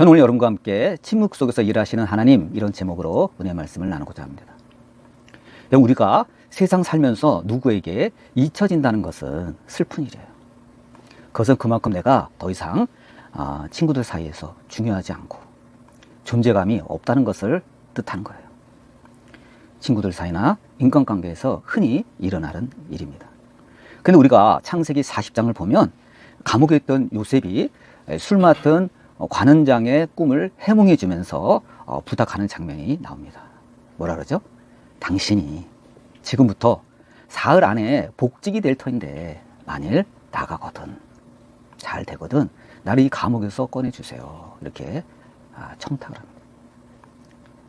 저는 오늘 여러분과 함께 침묵 속에서 일하시는 하나님, 이런 제목으로 은혜의 말씀을 나누고자 합니다. 우리가 세상 살면서 누구에게 잊혀진다는 것은 슬픈 일이에요. 그것은 그만큼 내가 더 이상 친구들 사이에서 중요하지 않고 존재감이 없다는 것을 뜻하는 거예요. 친구들 사이나 인간관계에서 흔히 일어나는 일입니다. 근데 우리가 창세기 40장을 보면 감옥에 있던 요셉이 술 맡은 관원장의 꿈을 해몽해 주면서 부탁하는 장면이 나옵니다. 뭐라 그러죠? 당신이 지금부터 사흘 안에 복직이 될 터인데 만일 나가거든, 잘 되거든, 나를 이 감옥에서 꺼내주세요. 이렇게 청탁을 합니다.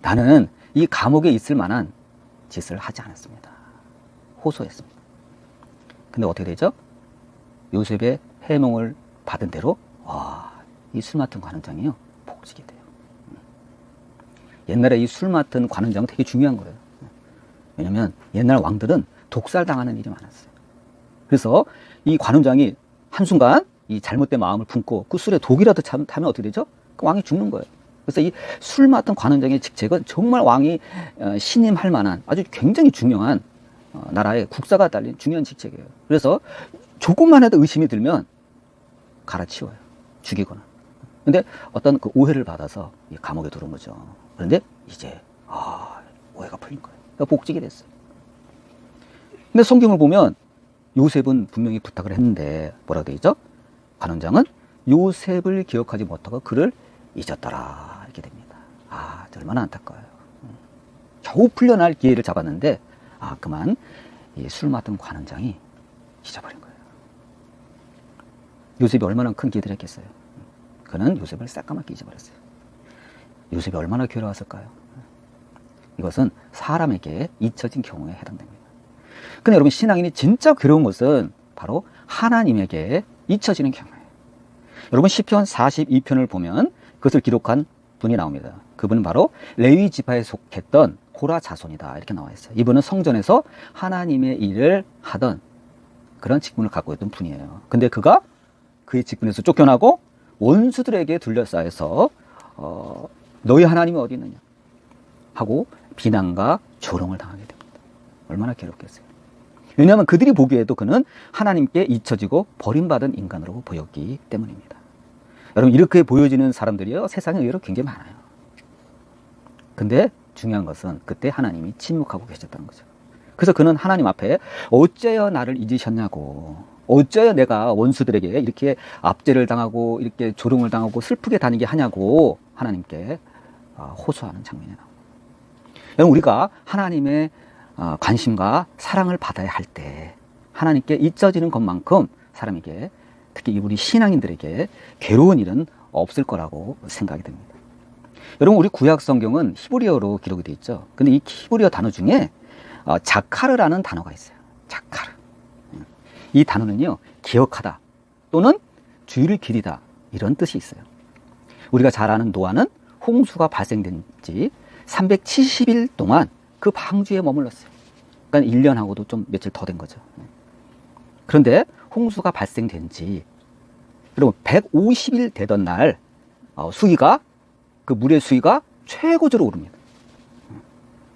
나는 이 감옥에 있을 만한 짓을 하지 않았습니다. 호소했습니다. 근데 어떻게 되죠? 요셉의 해몽을 받은 대로 이 술 맡은 관원장이요, 복직이 돼요. 옛날에 이 술 맡은 관원장은 되게 중요한 거예요. 왜냐면 옛날 왕들은 독살당하는 일이 많았어요. 그래서 이 관원장이 한순간 이 잘못된 마음을 품고 그 술에 독이라도 타면 어떻게 되죠? 그 왕이 죽는 거예요. 그래서 이 술 맡은 관원장의 직책은 정말 왕이 신임할 만한 아주 굉장히 중요한 나라의 국사가 달린 중요한 직책이에요. 그래서 조금만 해도 의심이 들면 갈아치워요. 죽이거나. 근데 어떤 그 오해를 받아서 감옥에 들어온 거죠. 그런데 이제 오해가 풀린 거예요. 그러니까 복직이 됐어요. 근데 성경을 보면 요셉은 분명히 부탁을 했는데 뭐라고 되어 있죠? 관원장은 요셉을 기억하지 못하고 그를 잊었더라, 이렇게 됩니다. 얼마나 안타까워요. 겨우 풀려날 기회를 잡았는데 그만 이 술 맡은 관원장이 잊어버린 거예요. 요셉이 얼마나 큰 기회를 했겠어요. 그는 요셉을 새까맣게 잊어버렸어요. 요셉이 얼마나 괴로웠을까요? 이것은 사람에게 잊혀진 경우에 해당됩니다. 근데 여러분, 신앙인이 진짜 괴로운 것은 바로 하나님에게 잊혀지는 경우예요. 여러분, 시편 42편을 보면 그것을 기록한 분이 나옵니다. 그분은 바로 레위 지파에 속했던 고라 자손이다, 이렇게 나와 있어요. 이분은 성전에서 하나님의 일을 하던 그런 직분을 갖고 있던 분이에요. 근데 그가 그의 직분에서 쫓겨나고 원수들에게 둘러싸여서 너희 하나님이 어디 있느냐 하고 비난과 조롱을 당하게 됩니다. 얼마나 괴롭겠어요. 왜냐하면 그들이 보기에도 그는 하나님께 잊혀지고 버림받은 인간으로 보였기 때문입니다. 여러분, 이렇게 보여지는 사람들이요, 세상에 의외로 굉장히 많아요. 근데 중요한 것은 그때 하나님이 침묵하고 계셨다는 거죠. 그래서 그는 하나님 앞에 어째여 나를 잊으셨냐고, 어째여 내가 원수들에게 이렇게 압제를 당하고 이렇게 조롱을 당하고 슬프게 다니게 하냐고 하나님께 호소하는 장면이 나옵니다. 여러분, 우리가 하나님의 관심과 사랑을 받아야 할 때 하나님께 잊혀지는 것만큼 사람에게, 특히 우리 신앙인들에게 괴로운 일은 없을 거라고 생각이 됩니다. 여러분, 우리 구약 성경은 히브리어로 기록이 되어 있죠. 근데 이 히브리어 단어 중에 자카르라는 단어가 있어요. 자카르. 이 단어는요, 기억하다 또는 주의를 기리다, 이런 뜻이 있어요. 우리가 잘 아는 노아는 홍수가 발생된 지 370일 동안 그 방주에 머물렀어요. 그러니까 1년하고도 좀 며칠 더 된 거죠. 그런데 홍수가 발생된 지 여러분 150일 되던 날 수위가, 그 물의 수위가 최고조로 오릅니다.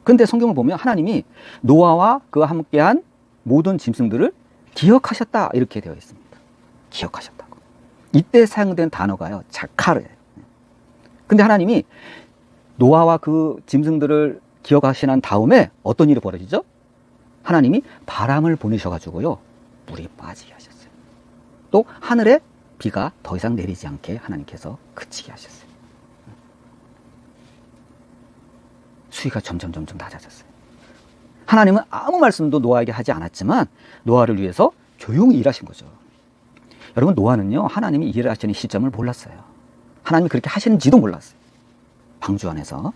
그런데 성경을 보면 하나님이 노아와 그와 함께한 모든 짐승들을 기억하셨다, 이렇게 되어 있습니다. 기억하셨다고. 이때 사용된 단어가요, 자카르예요. 근데 하나님이 노아와 그 짐승들을 기억하신 다음에 어떤 일이 벌어지죠? 하나님이 바람을 보내셔가지고요, 물이 빠지게 하셨어요. 또 하늘에 비가 더 이상 내리지 않게 하나님께서 그치게 하셨어요. 수위가 점점 낮아졌어요. 하나님은 아무 말씀도 노아에게 하지 않았지만 노아를 위해서 조용히 일하신 거죠. 여러분, 노아는요, 하나님이 일을 하시는 시점을 몰랐어요. 하나님이 그렇게 하시는지도 몰랐어요. 방주 안에서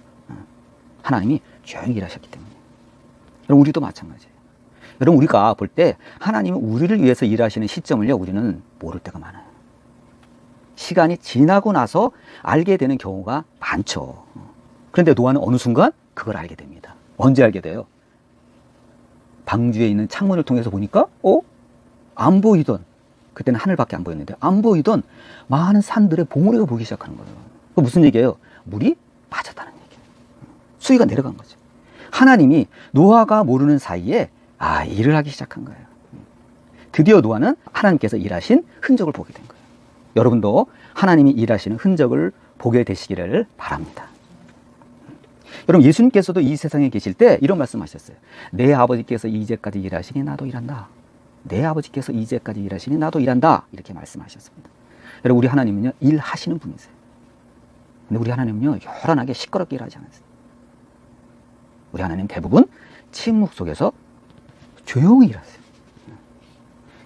하나님이 조용히 일하셨기 때문에. 여러분, 우리도 마찬가지예요. 여러분, 우리가 볼 때 하나님이 우리를 위해서 일하시는 시점을요, 우리는 모를 때가 많아요. 시간이 지나고 나서 알게 되는 경우가 많죠. 그런데 노아는 어느 순간 그걸 알게 됩니다. 언제 알게 돼요? 방주에 있는 창문을 통해서 보니까 안 보이던, 그때는 하늘밖에 안 보였는데 안 보이던 많은 산들의 봉우리가 보이기 시작하는 거예요. 그 무슨 얘기예요? 물이 빠졌다는 얘기예요. 수위가 내려간 거죠. 하나님이 노아가 모르는 사이에 일을 하기 시작한 거예요. 드디어 노아는 하나님께서 일하신 흔적을 보게 된 거예요. 여러분도 하나님이 일하시는 흔적을 보게 되시기를 바랍니다. 여러분, 예수님께서도 이 세상에 계실 때 이런 말씀하셨어요. 내 아버지께서 이제까지 일하시니 나도 일한다. 내 아버지께서 이제까지 일하시니 나도 일한다. 이렇게 말씀하셨습니다. 여러분, 우리 하나님은요, 일하시는 분이세요. 근데 우리 하나님은요, 요란하게 시끄럽게 일하지 않으세요. 우리 하나님 대부분 침묵 속에서 조용히 일하세요.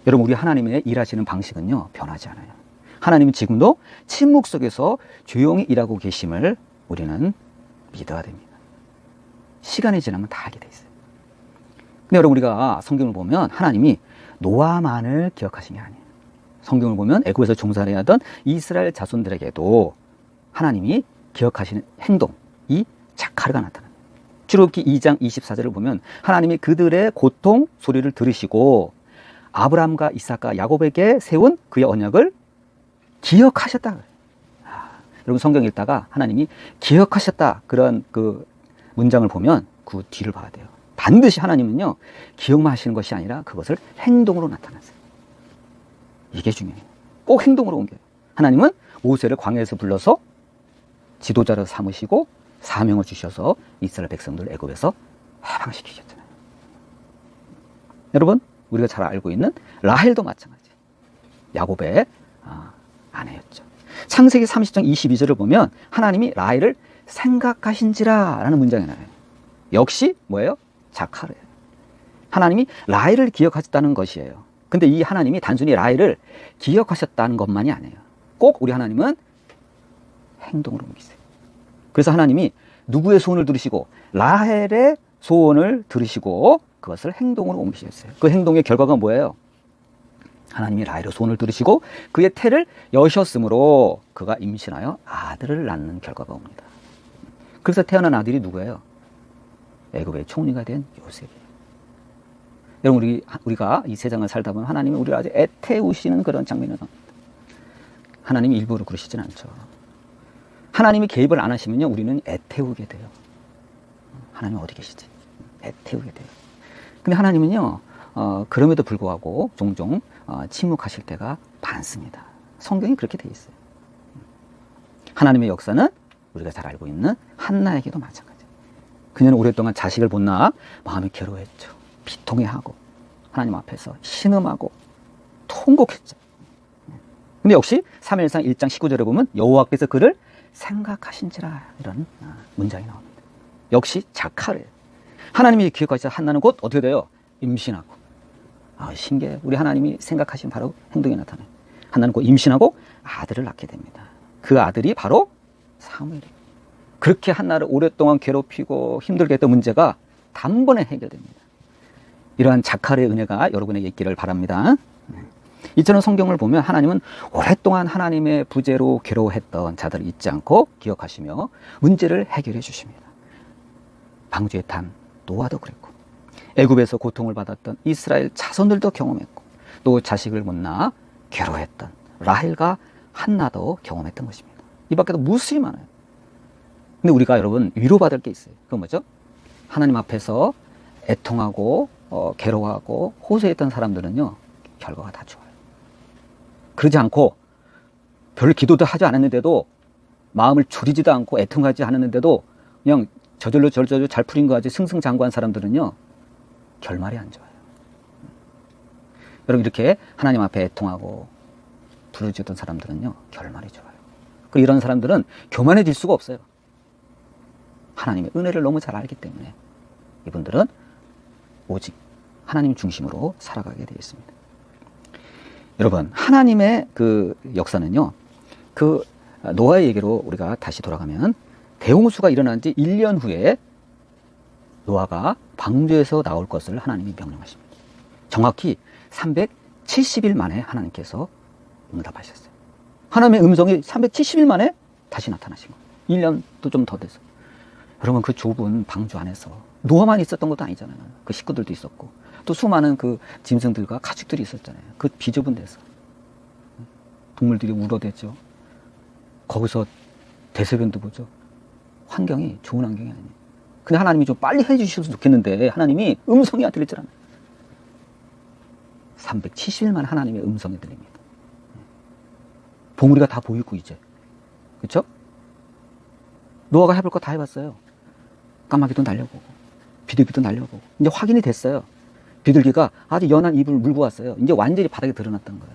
여러분, 우리 하나님의 일하시는 방식은요, 변하지 않아요. 하나님은 지금도 침묵 속에서 조용히 일하고 계심을 우리는 믿어야 됩니다. 시간이 지나면 다 알게 돼 있어요. 근데 여러분, 우리가 성경을 보면 하나님이 노아만을 기억하신 게 아니에요. 성경을 보면 애굽에서 종살이 하던 이스라엘 자손들에게도 하나님이 기억하시는 행동, 이 자카르가 나타납니다. 출애굽기 2장 24절을 보면 하나님이 그들의 고통 소리를 들으시고 아브라함과 이삭과 야곱에게 세운 그의 언약을 기억하셨다. 여러분, 성경 읽다가 하나님이 기억하셨다, 그런 그 문장을 보면 그 뒤를 봐야 돼요. 반드시 하나님은요, 기억만 하시는 것이 아니라 그것을 행동으로 나타나세요. 이게 중요해요. 꼭 행동으로 옮겨요. 하나님은 모세를 광야에서 불러서 지도자로 삼으시고 사명을 주셔서 이스라엘 백성들 애굽에서 해방시키셨잖아요. 여러분, 우리가 잘 알고 있는 라헬도 마찬가지예요. 야곱의 아내였죠. 창세기 30장 22절을 보면 하나님이 라헬을 생각하신지라 라는 문장이 나와요. 역시 뭐예요? 자카르예요. 하나님이 라헬을 기억하셨다는 것이에요. 근데 이 하나님이 단순히 라헬을 기억하셨다는 것만이 아니에요. 꼭 우리 하나님은 행동으로 옮기세요. 그래서 하나님이 누구의 소원을 들으시고 라헬의 소원을 들으시고 그것을 행동으로 옮기셨어요. 그 행동의 결과가 뭐예요? 하나님이 라헬의 소원을 들으시고 그의 태를 여셨으므로 그가 임신하여 아들을 낳는 결과가 옵니다. 그래서 태어난 아들이 누구예요? 애굽의 총리가 된 요셉이에요. 여러분, 우리가 이 세상을 살다 보면 하나님이 우리를 아주 애태우시는 그런 장면이 나옵니다. 하나님이 일부러 그러시진 않죠. 하나님이 개입을 안 하시면요, 우리는 애태우게 돼요. 하나님 어디 계시지? 애태우게 돼요. 근데 하나님은요, 그럼에도 불구하고 종종 침묵하실 때가 많습니다. 성경이 그렇게 돼 있어요. 하나님의 역사는 우리가 잘 알고 있는 한나에게도 마찬가지예요. 그녀는 오랫동안 자식을 못 낳아 마음이 괴로워했죠. 비통해하고 하나님 앞에서 신음하고 통곡했죠. 근데 역시 사무엘상 1장 19절에 보면 여호와께서 그를 생각하신지라, 이런 문장이 나옵니다. 역시 자카르예요. 하나님이 기억하셔서 한나는 곧 어떻게 돼요? 임신하고. 신기해요. 우리 하나님이 생각하신 바로 행동이 나타나요. 한나는 곧 임신하고 아들을 낳게 됩니다. 그 아들이 바로 사무엘이에요. 그렇게 한나를 오랫동안 괴롭히고 힘들게 했던 문제가 단번에 해결됩니다. 이러한 자카르의 은혜가 여러분에게 있기를 바랍니다. 이처럼 성경을 보면 하나님은 오랫동안 하나님의 부재로 괴로워했던 자들을 잊지 않고 기억하시며 문제를 해결해 주십니다. 방주에 탄 노아도 그랬고, 애굽에서 고통을 받았던 이스라엘 자손들도 경험했고, 또 자식을 못 낳아 괴로워했던 라헬과 한나도 경험했던 것입니다. 이 밖에도 무수히 많아요. 근데 우리가 여러분 위로받을 게 있어요. 그건 뭐죠? 하나님 앞에서 애통하고 괴로워하고 호소했던 사람들은요, 결과가 다 좋아요. 그러지 않고 별 기도도 하지 않았는데도, 마음을 졸이지도 않고 애통하지 않았는데도 그냥 저절로 잘 풀린 거 같이 승승장구한 사람들은요, 결말이 안 좋아요. 여러분, 이렇게 하나님 앞에 애통하고 부르짖던 사람들은요, 결말이 좋아요. 그리고 이런 사람들은 교만해질 수가 없어요. 하나님의 은혜를 너무 잘 알기 때문에 이분들은 오직 하나님 중심으로 살아가게 되어 있습니다. 여러분, 하나님의 그 역사는요, 그 노아의 얘기로 우리가 다시 돌아가면 대홍수가 일어난 지 1년 후에 노아가 방주에서 나올 것을 하나님이 명령하십니다. 정확히 370일 만에 하나님께서 응답하셨어요. 하나님의 음성이 370일 만에 다시 나타나신 거예요. 1년도 좀 더 돼서. 여러분, 그 좁은 방주 안에서 노아만 있었던 것도 아니잖아요. 그 식구들도 있었고, 또 수많은 그 짐승들과 가축들이 있었잖아요. 그 비좁은 데서 동물들이 울어댔죠. 거기서 대소변도 보죠. 환경이 좋은 환경이 아니에요. 근데 하나님이 좀 빨리 해주셔도 좋겠는데 하나님이 음성이 안 들릴 않아요. 370일만 하나님의 음성이 들립니다. 봉우리가 다 보이고 이제. 그렇죠? 노아가 해볼 거 다 해봤어요. 까마귀도 날려보고 비둘기도 날려보고 이제 확인이 됐어요. 비둘기가 아주 연한 입을 물고 왔어요. 이제 완전히 바닥에 드러났던 거예요.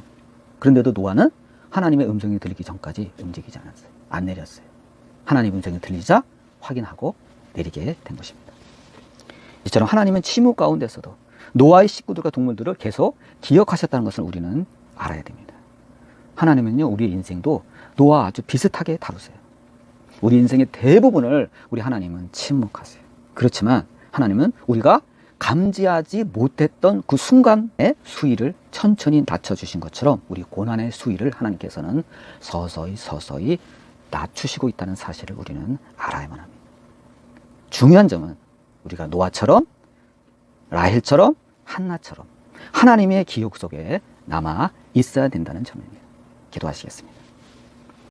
그런데도 노아는 하나님의 음성이 들리기 전까지 움직이지 않았어요. 안 내렸어요. 하나님의 음성이 들리자 확인하고 내리게 된 것입니다. 이처럼 하나님은 침묵 가운데서도 노아의 식구들과 동물들을 계속 기억하셨다는 것을 우리는 알아야 됩니다. 하나님은요, 우리의 인생도 노아와 아주 비슷하게 다루세요. 우리 인생의 대부분을 우리 하나님은 침묵하세요. 그렇지만 하나님은 우리가 감지하지 못했던 그 순간의 수위를 천천히 낮춰주신 것처럼 우리 고난의 수위를 하나님께서는 서서히 낮추시고 있다는 사실을 우리는 알아야만 합니다. 중요한 점은 우리가 노아처럼, 라헬처럼, 한나처럼 하나님의 기억 속에 남아 있어야 된다는 점입니다. 기도하시겠습니다.